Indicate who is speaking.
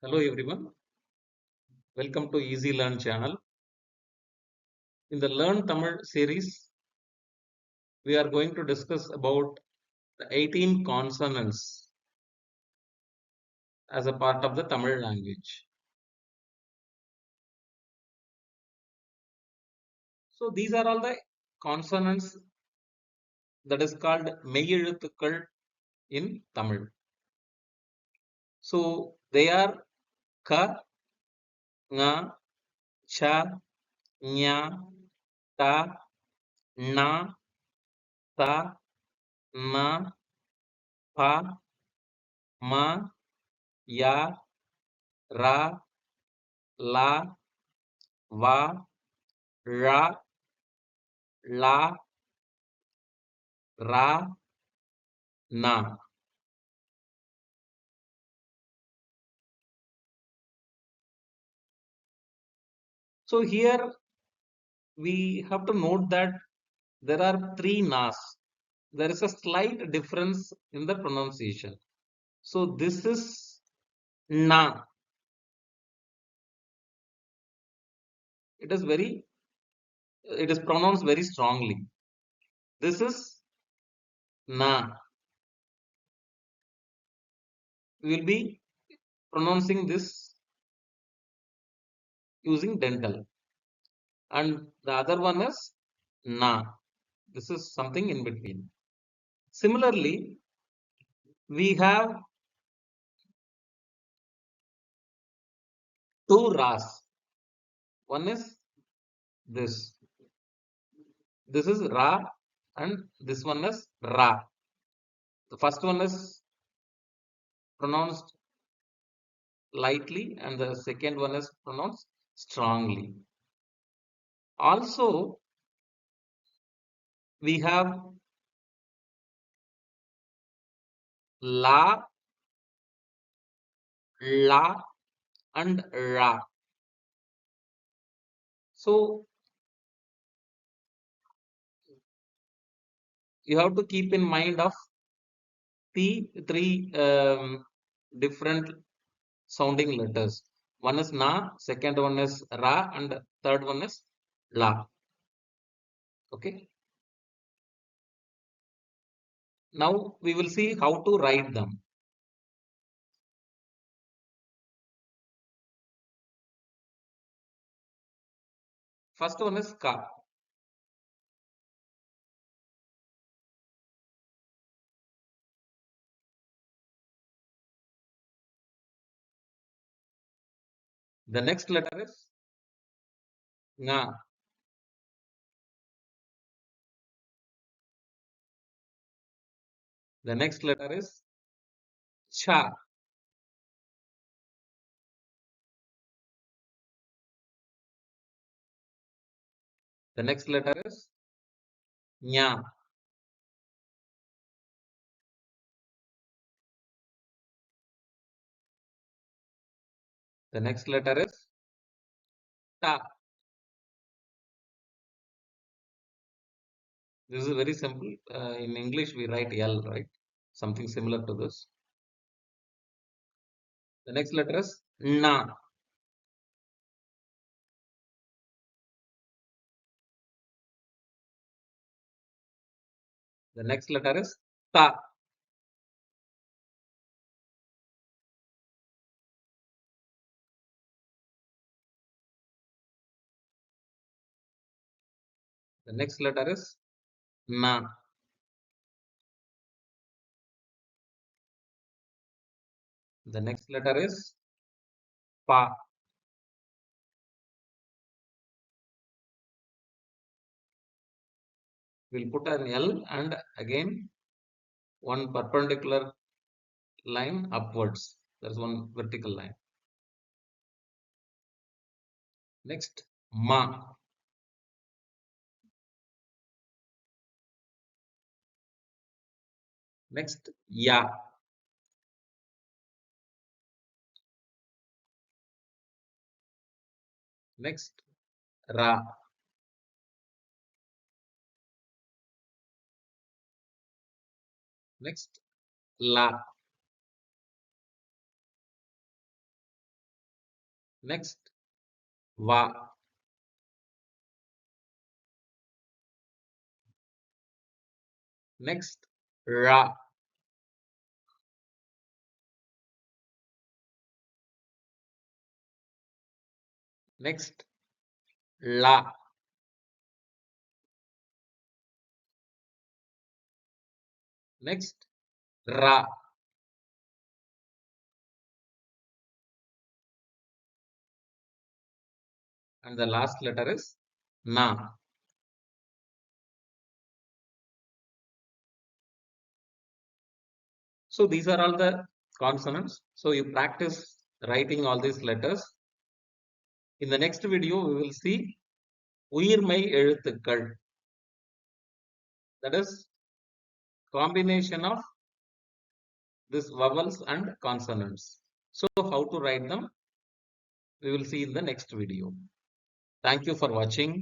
Speaker 1: Hello everyone, welcome to Easy Learn channel. In the Learn Tamil series, we are going to discuss about the 18 consonants as a part of the Tamil language. So these are all the consonants that is called Meyyezhuthukal in Tamil. So they are Ka, Nga, Cha, Nya, Ta, Na, Ta, Na, Pa, Ma, Ya, Ra, La, Va, Ra, La, Ra, Na. So here we have to note that there are three Nas. There is a slight difference in the pronunciation. So this is Na. It is pronounced very strongly. This is Na. We will be pronouncing this using dental. And the other one is Na. This is something in between. Similarly, we have two Ras. One is this. This is Ra and this one is Ra. The first one is pronounced lightly and the second one is pronounced strongly. Also, we have La, La and Ra. So, you have to keep in mind of the three different sounding letters. One is Na, second one is Ra and third one is La. Okay. Now, we will see how to write them. First one is Ka. The next letter is Nga. The next letter is Cha. The next letter is Nya. The next letter is Ta. This is very simple. In English, we write L, right? Something similar to this. The next letter is Na. The next letter is Ta. The next letter is Na. The next letter is Pa. We'll put an L and again one perpendicular line upwards. There's one vertical line. Next, Ma. Next, Ya. Next, Ra. Next, La. Next, va. Next, ra. Next, la. Next, ra. And the last letter is na. So these are all the consonants. So you practice writing all these letters. In the next video, we will see உயிர்மெய் எழுத்துக்கள். That is combination of this vowels and consonants. So how to write them, we will see in the next video. Thank you for watching.